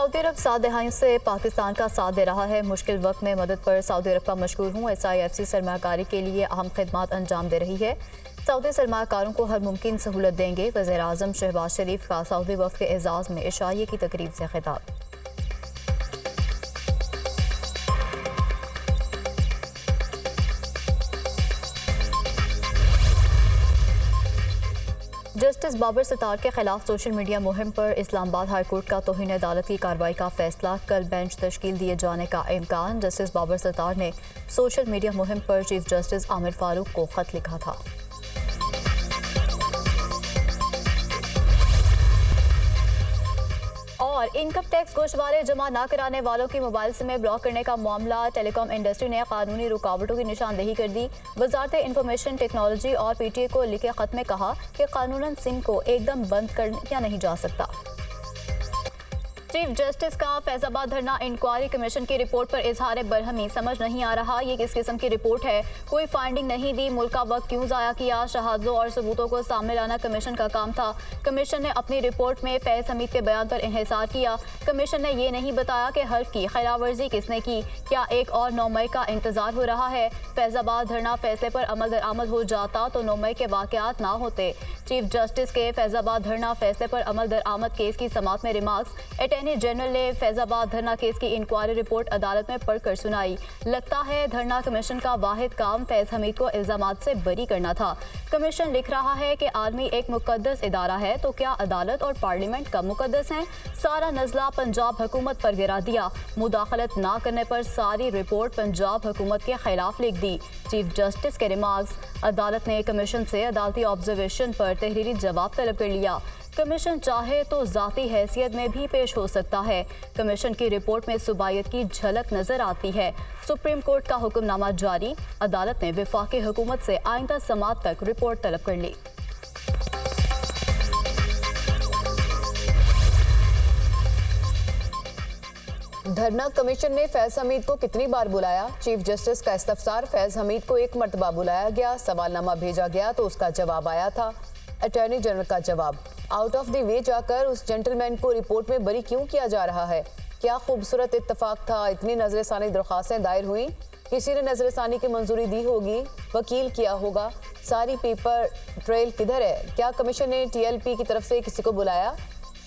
Saudi अरब 7 दहाइयों से पाकिस्तान का साथ दे रहा है। मुश्किल वक्त में मदद पर सऊदी अरब का मशकूर हूँ। SIFC सरमाकारी के लिए अहम खिदमात अंजाम दे रही है। सऊदी सरमाकारों को हर मुमकिन सहूलत देंगे। वज़ीर आज़म शहबाज शरीफ का सऊदी वफ़द के एजाज़ में इशाइये की तकरीब से खिताब। जस्टिस बाबर सत्तार के खिलाफ सोशल मीडिया मुहिम पर इस्लामाबाद हाई कोर्ट का तौहीन अदालत की कार्रवाई का फैसला। कल बेंच तश्कील दिए जाने का इम्कान। जस्टिस बाबर सत्तार ने सोशल मीडिया मुहिम पर चीफ जस्टिस आमिर फारूक को खत लिखा था। और इनकम टैक्स गोशवारे जमा न कराने वालों की मोबाइल सिमें ब्लॉक करने का मामला। टेलीकॉम इंडस्ट्री ने कानूनी रुकावटों की निशानदेही कर दी। वजारत इंफॉर्मेशन टेक्नोलॉजी और PTA को लिखे खत में कहा कि कानूनन सिम को एकदम बंद कर किया नहीं जा सकता। चीफ जस्टिस का फैजाबाद धरना इंक्वायरी कमीशन की रिपोर्ट पर इजहार बरहमी। समझ नहीं आ रहा ये किस किस्म की रिपोर्ट है। कोई फाइंडिंग नहीं दी। मुल्क का वक्त क्यों ज़ाया किया। शहादतों और सबूतों को सामने लाना कमीशन का काम था। कमीशन ने अपनी रिपोर्ट में फैज़ हमीद के बयान पर इन्हिसार किया। कमीशन ने ये नहीं बताया कि हल्फ की खिलाफवर्जी किसने की। क्या एक और 9 मई का इंतजार हो रहा है। फैजाबाद धरना फैसले पर अमल दरामद हो जाता तो 9 मई के वाक़यात ना होते। चीफ जस्टिस के फैजाबाद धरना फैसले पर अमल दरामद केस की समाअत में रिमार्क्स। अटॉर्नी जनरल ने फैजाबाद धरना केस की इंक्वायरी रिपोर्ट अदालत में पढ़कर सुनाई। लगता है धरना कमीशन का वाहिद काम फैज हमीद को इल्जामात से बरी करना था। कमीशन लिख रहा है कि आर्मी एक मुकद्दस इदारा है तो क्या अदालत और पार्लियामेंट का मुकद्दस है। सारा नजला पंजाब हुकूमत पर गिरा दिया। मुदाखलत ना करने पर सारी रिपोर्ट पंजाब हुकूमत के खिलाफ लिख दी। चीफ जस्टिस के रिमार्क्स। अदालत ने कमीशन से अदालती ऑब्जर्वेशन पर तहरीरी जवाब तलब कर लिया। कमीशन चाहे तो ज़ाती हैसियत में भी पेश हो सकता है। कमीशन की रिपोर्ट में सुबायत की झलक नजर आती है। सुप्रीम कोर्ट का हुक्मनामा जारी। अदालत ने वफाकी हुकूमत से आइंदा समाअत तक रिपोर्ट तलब कर ली। धरना कमीशन ने फैज हमीद को कितनी बार बुलाया। चीफ जस्टिस का इस्तफसार। फैज हमीद को एक मरतबा बुलाया गया, सवालनामा भेजा गया तो उसका जवाब आया था। अटॉर्नी जनरल का जवाब। आउट ऑफ द वे जाकर उस जेंटलमैन को रिपोर्ट में बरी क्यों किया जा रहा है। क्या खूबसूरत इत्तफाक था। इतनी नजरसानी दरख्वास्तें दायर हुई। किसी ने नजरसानी की मंजूरी दी होगी, वकील किया होगा। सारी पेपर ट्रेल किधर है। क्या कमीशन ने TLP की तरफ से किसी को बुलाया।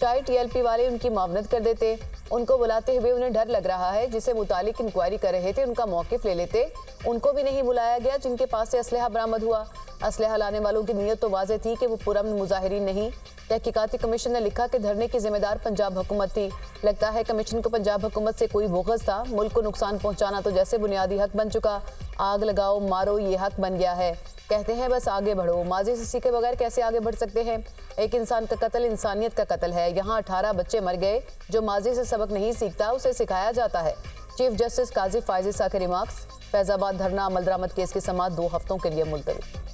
शायद TLP वाले उनकी मावनत कर देते। उनको बुलाते हुए उन्हें डर लग रहा है। जिसे मुतालिक इंक्वायरी कर रहे थे उनका मौक़िफ़ ले लेते। उनको भी नहीं बुलाया गया जिनके पास से असलहा बरामद हुआ। असलहा लाने वालों की नीयत तो वाज़ेह थी कि वो पुरअमन मुजाहिरीन नहीं। तहकीकाती कमीशन ने लिखा कि धरने की जिम्मेदार पंजाब हुकूमत थी। लगता है कमीशन को पंजाब हुकूमत से कोई बोगस था। मुल्क को नुकसान पहुँचाना तो जैसे बुनियादी हक बन चुका। आग लगाओ मारो ये हक बन गया है। कहते हैं बस आगे बढ़ो। माजी से सीखे बगैर कैसे आगे बढ़ सकते हैं। एक इंसान का कत्ल इंसानियत का कत्ल है। यहाँ 18 बच्चे मर गए। जो माजी से सबक नहीं सीखता उसे सिखाया जाता है। चीफ जस्टिस काजी फायज ईसा के रिमार्क्स। फैजाबाद धरना अमल दरामद केस की समाअत 2 हफ्तों के लिए मुलतवी।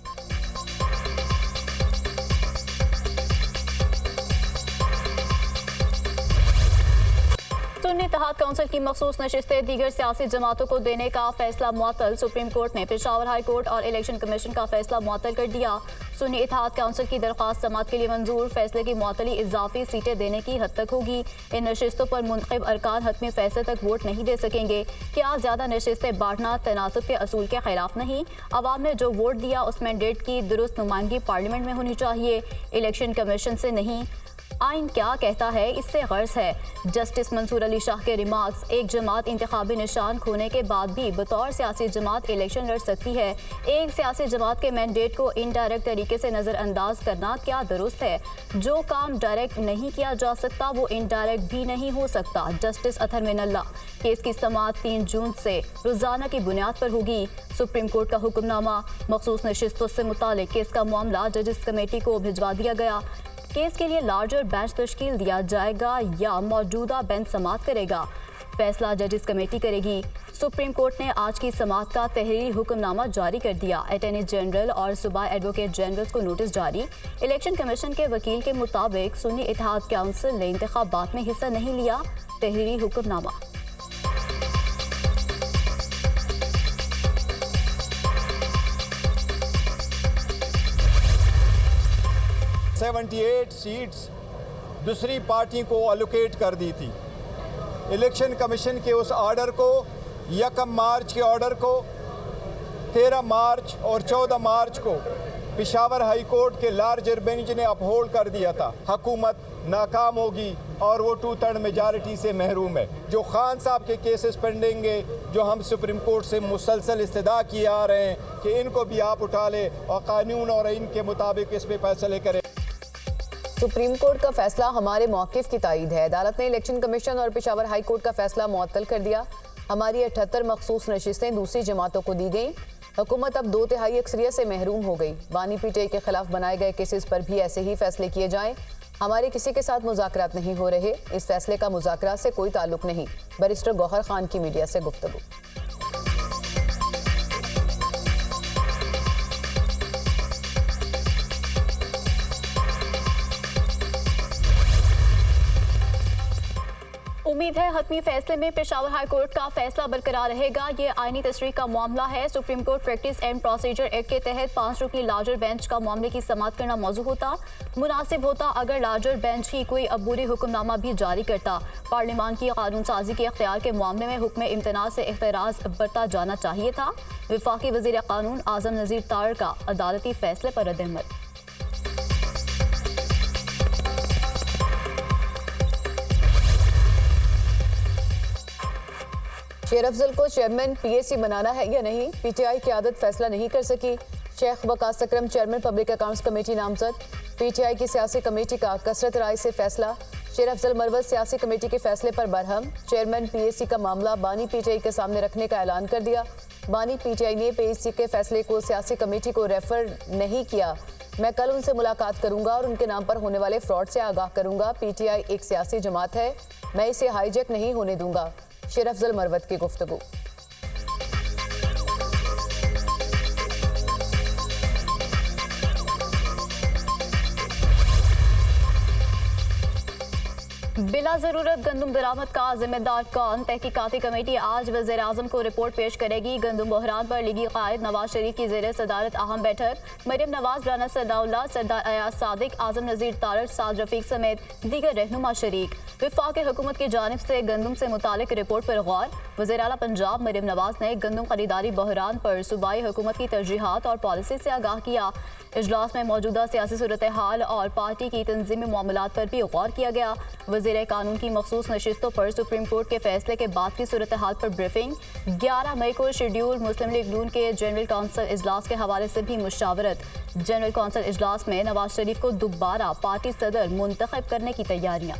सुन्नी इत्तेहाद काउंसिल की मखसूस नशिस्तें दीगर सियासी जमातों को देने का फैसला मुअत्तल। सुप्रीम कोर्ट ने पेशावर हाई कोर्ट और इलेक्शन कमीशन का फैसला मुअत्तल कर दिया। सुन्नी इत्तेहाद काउंसिल की दरख्वास्त समाअत के लिए मंजूर। फैसले की मुअत्तली इजाफी सीटें देने की हद तक होगी। इन नशिस्तों पर मुंतखब अरकान हतमी फैसले तक वोट नहीं दे सकेंगे। क्या ज़्यादा नशिस्तें बांटना तनासुब के असूल के खिलाफ नहीं। अवाम ने जो वोट दिया उस मैंडेट की दुरुस्त नुमाइंदगी पार्लियामेंट में होनी चाहिए, इलेक्शन कमीशन से नहीं। आइन क्या कहता है इससे गर्ज है। जस्टिस मंसूर अली शाह के रिमार्क्स। एक जमात इंतखाबी निशान खोने के बाद भी बतौर सियासी जमात इलेक्शन लड़ सकती है। एक सियासी जमात के मैंडेट को इनडायरेक्ट तरीके से नज़रअंदाज करना क्या दुरुस्त है। जो काम डायरेक्ट नहीं किया जा सकता वो इनडायरेक्ट भी नहीं हो सकता। जस्टिस अतहर मिनल्ला। केस की समाअत 3 जून से रोजाना की बुनियाद पर होगी। सुप्रीम कोर्ट का हुक्मनामा। मखसूस नशिस्तों से मुतालिक केस का मामला जजेस कमेटी को भिजवा दिया गया। केस के लिए लार्जर बेंच तश्कील दिया जाएगा या मौजूदा बेंच समाअत करेगा। फैसला जजेस कमेटी करेगी। सुप्रीम कोर्ट ने आज की समाअत का तहरीरी हुक्मनामा जारी कर दिया। अटॉर्नी जनरल और सूबाई एडवोकेट जनरल को नोटिस जारी। इलेक्शन कमीशन के वकील के मुताबिक सुन्नी इत्तेहाद काउंसिल ने इंतखाबात में हिस्सा नहीं लिया। तहरीरी हुक्मनामा। 78 सीट्स दूसरी पार्टी को अलोकेट कर दी थी। इलेक्शन कमीशन के उस ऑर्डर को 1 मार्च के ऑर्डर को 13 मार्च और 14 मार्च को पेशावर हाई कोर्ट के लार्जर बेंच ने अपहोल्ड कर दिया था। हुकूमत नाकाम होगी और वो 2/3 मेजॉरिटी से महरूम है। जो खान साहब के केसेस पेंडिंग है, जो हम सुप्रीम कोर्ट से मुसलसल इस्तदा किए आ रहे हैं कि इनको भी आप उठा ले और कानून और इनके मुताबिक इस पे फैसले करें। सुप्रीम कोर्ट का फैसला हमारे मौक़िफ़ की तायीद है। अदालत ने इलेक्शन कमीशन और पेशावर हाई कोर्ट का फैसला मुअत्तल कर दिया। हमारी 78 मखसूस नशिस्तें दूसरी जमातों को दी गईं। हुकूमत अब 2/3 अक्सरियत से महरूम हो गई। बानी पीटीआई के खिलाफ बनाए गए केसेस पर भी ऐसे ही फैसले किए जाएं। हमारे किसी के साथ मुज़ाकरात नहीं हो रहे। इस फैसले का मुज़ाकरात से कोई ताल्लुक नहीं। बैरिस्टर गौहर खान की मीडिया से गुफ्तगू। उम्मीद है हतमी फैसले में पेशावर हाई कोर्ट का फैसला बरकरार रहेगा। ये आईनी तशरीह का मामला है। Supreme court practice and procedure act के तहत 5 रुकनी लार्जर बेंच का मामले की समाअत करना मौजू होता। मुनासिब होता अगर लार्जर बेंच ही कोई अबूरी हुक्मनामा भी जारी करता। पार्लियामान की कानून साजी के इख्तियार के मामले में हुक्म इम्तना से एतराज़ बरता जाना चाहिए था। वफाकी वज़ीर कानून आज़म नज़ीर तारड़ का अदालती फैसले पर रद्द-ए-अमल। शेर अफजल को चेयरमैन पीएसी बनाना है या नहीं, पीटीआई क़यादत फैसला नहीं कर सकी। शेख वकास अकरम चेयरमैन पब्लिक अकाउंट्स कमेटी नामजद। पीटीआई की सियासी कमेटी का कसरत राय से फैसला। शेर अफजल मरवत सियासी कमेटी के फैसले पर बरहम। चेयरमैन पीएसी का मामला बानी पीटीआई के सामने रखने का ऐलान कर दिया। बानी पीटीआई ने पीएसी के फैसले को सियासी कमेटी को रेफर नहीं किया। मैं कल उनसे मुलाकात करूंगा और उनके नाम पर होने वाले फ्रॉड से आगाह करूंगा। पीटीआई एक सियासी जमात है, मैं इसे हाईजैक नहीं होने दूंगा। शेर अफजल मरवत की गुफ्तगू। बिला जरूरत गंदम बरामद का जिम्मेदार कौन? तहकीकाती कमेटी आज वज़ीर आज़म को रिपोर्ट पेश करेगी। गंदम बहरान पर लीगी कायद नवाज शरीफ की ज़ेर सदारत अहम बैठक। मरियम नवाज, राना सदाउल्लाह, सरदार अयाज सादिक, आज़म नज़ीर तारड़, साद रफीक समेत दीगर रहनुमा शरीक। वफाक हुकूमत की जानिब से गंदम से मुतालिक रिपोर्ट पर गौर। वज़ीर आला पंजाब मरियम नवाज ने गंदम खरीदारी बहरान पर सूबाई हुकूमत की तरजीहात और पॉलिसी से आगाह किया। इजलास में मौजूदा सियासी सूरत हाल और पार्टी की तंजीमी मामलात पर भी गौर किया गया। वज़ीर कानून की मखसूस नशिस्तों पर सुप्रीम कोर्ट के फैसले के बाद की सूरत हाल पर ब्रीफिंग। 11 मई को शेड्यूल मुस्लिम लीग नून के जनरल कौंसिल इजलास के हवाले से भी मुशावरत। जनरल कौंसिल इजलास में नवाज शरीफ को दोबारा पार्टी सदर मुंतखब करने की तैयारियां।